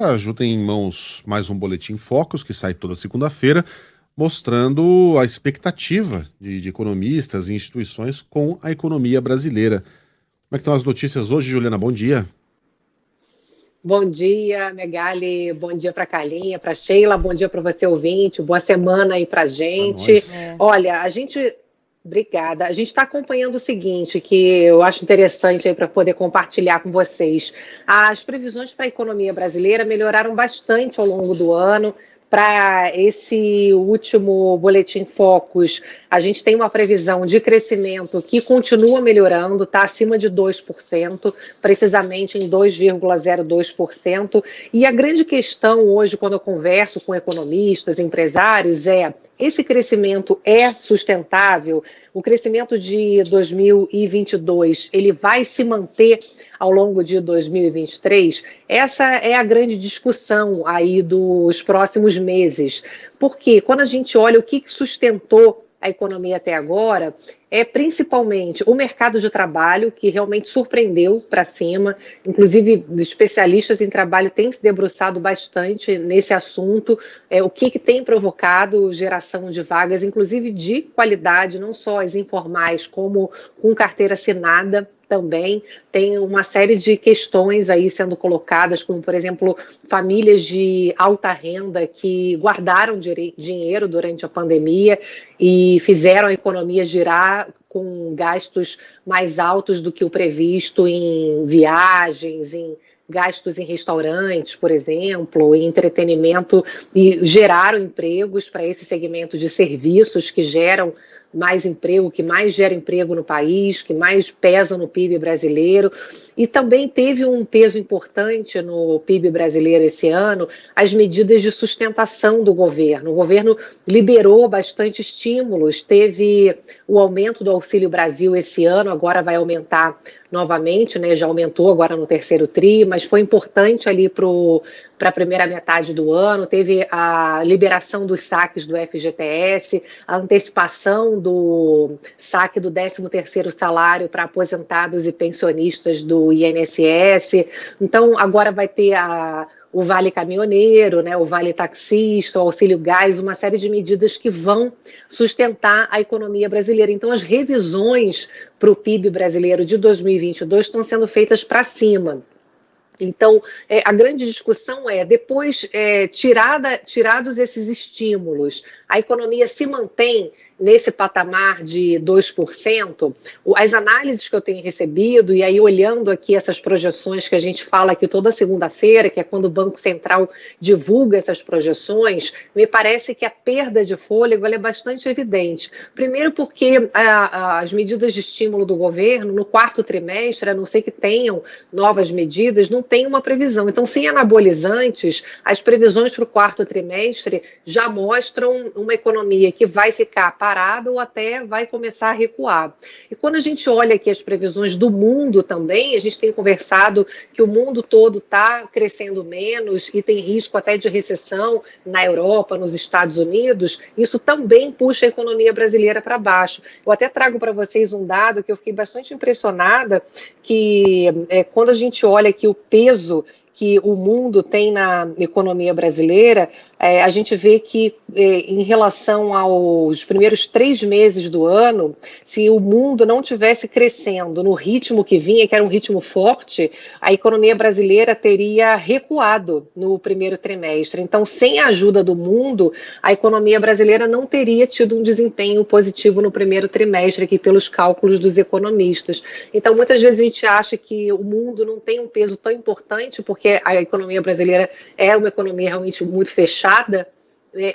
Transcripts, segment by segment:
Ajuda em mãos mais um Boletim Focus, que sai toda segunda-feira, mostrando a expectativa de economistas e instituições com a economia brasileira. Como é que estão as notícias hoje, Juliana? Bom dia. Bom dia, Megali. Bom dia para a Carlinha, para a Sheila. Bom dia para você, ouvinte. Boa semana aí para a Para gente. nós. Olha, a gente. Obrigada. A gente está acompanhando o seguinte, que eu acho interessante aí para poder compartilhar com vocês. As previsões para a economia brasileira melhoraram bastante ao longo do ano. Para esse último Boletim Focus, a gente tem uma previsão de crescimento que continua melhorando, está acima de 2%, precisamente em 2,02%. E a grande questão hoje, quando eu converso com economistas, empresários, é: esse crescimento é sustentável? O crescimento de 2022, ele vai se manter ao longo de 2023? Essa é a grande discussão aí dos próximos meses. Porque quando a gente olha o que sustentou a economia até agora, é principalmente o mercado de trabalho, que realmente surpreendeu para cima. Inclusive, especialistas em trabalho têm se debruçado bastante nesse assunto, o que tem provocado geração de vagas, inclusive de qualidade, não só as informais, como com carteira assinada também. Tem uma série de questões aí sendo colocadas, como, por exemplo, famílias de alta renda que guardaram dinheiro durante a pandemia e fizeram a economia girar com gastos mais altos do que o previsto em viagens, em gastos em restaurantes, por exemplo, em entretenimento, e geraram empregos para esse segmento de serviços que geram mais emprego, que mais gera emprego no país, que mais pesa no PIB brasileiro. E também teve um peso importante no PIB brasileiro esse ano as medidas de sustentação do governo. O governo liberou bastante estímulos, teve o aumento do Auxílio Brasil esse ano, agora vai aumentar novamente, né? Já aumentou agora no terceiro tri, mas foi importante ali para a primeira metade do ano. Teve a liberação dos saques do FGTS, a antecipação do saque do 13º salário para aposentados e pensionistas do INSS. Então, agora vai ter o Vale Caminhoneiro, né, o Vale Taxista, o Auxílio Gás, uma série de medidas que vão sustentar a economia brasileira. Então, as revisões para o PIB brasileiro de 2022 estão sendo feitas para cima. Então, a grande discussão é: depois, tirados esses estímulos, a economia se mantém nesse patamar de 2%? As análises que eu tenho recebido, e aí olhando aqui essas projeções que a gente fala aqui toda segunda-feira, que é quando o Banco Central divulga essas projeções, me parece que a perda de fôlego é bastante evidente. Primeiro porque as medidas de estímulo do governo, no quarto trimestre, a não ser que tenham novas medidas, não tem uma previsão. Então, sem anabolizantes, as previsões para o quarto trimestre já mostram uma economia que vai ficar parada ou até vai começar a recuar. E quando a gente olha aqui as previsões do mundo também, a gente tem conversado que o mundo todo está crescendo menos e tem risco até de recessão na Europa, nos Estados Unidos. Isso também puxa a economia brasileira para baixo. Eu até trago para vocês um dado que eu fiquei bastante impressionada, que quando a gente olha aqui o peso que o mundo tem na economia brasileira, a gente vê que, em relação aos primeiros 3 meses do ano, se o mundo não tivesse crescendo no ritmo que vinha, que era um ritmo forte, a economia brasileira teria recuado no primeiro trimestre. Então, sem a ajuda do mundo, a economia brasileira não teria tido um desempenho positivo no primeiro trimestre, aqui pelos cálculos dos economistas. Então, muitas vezes a gente acha que o mundo não tem um peso tão importante, porque a economia brasileira é uma economia realmente muito fechada,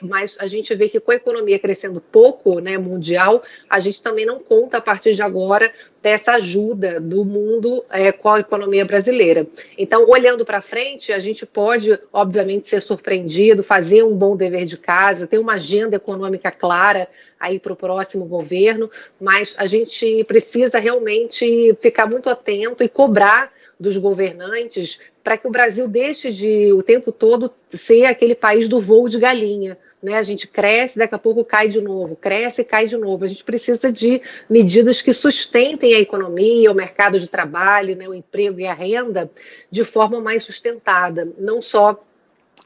mas a gente vê que com a economia crescendo pouco, né, mundial, a gente também não conta a partir de agora dessa ajuda do mundo com a economia brasileira. Então, olhando para frente, a gente pode, obviamente, ser surpreendido, fazer um bom dever de casa, ter uma agenda econômica clara aí para o próximo governo, mas a gente precisa realmente ficar muito atento e cobrar dos governantes para que o Brasil deixe de, o tempo todo, ser aquele país do voo de galinha. Né? A gente cresce, daqui a pouco cai de novo, cresce e cai de novo. A gente precisa de medidas que sustentem a economia, o mercado de trabalho, né, o emprego e a renda de forma mais sustentada, não só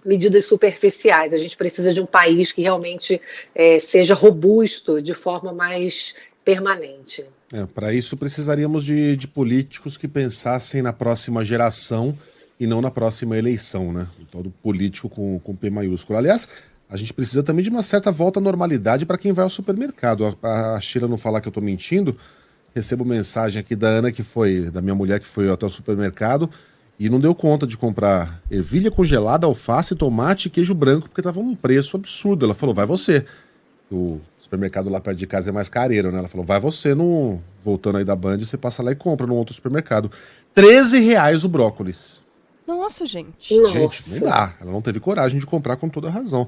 medidas superficiais. A gente precisa de um país que realmente seja robusto de forma mais permanente. Para isso precisaríamos de políticos que pensassem na próxima geração e não na próxima eleição, né? Todo político com P maiúsculo. Aliás, a gente precisa também de uma certa volta à normalidade para quem vai ao supermercado. A Sheila não falar que eu estou mentindo, recebo mensagem aqui da Ana, da minha mulher, que foi até o supermercado e não deu conta de comprar ervilha congelada, alface, tomate e queijo branco, porque estava um preço absurdo. Ela falou, vai você. O supermercado lá perto de casa é mais careiro, né? Ela falou, vai você, voltando aí da Band, você passa lá e compra num outro supermercado. R$13 o brócolis. Nossa, gente. Gente, não dá. Ela não teve coragem de comprar com toda a razão.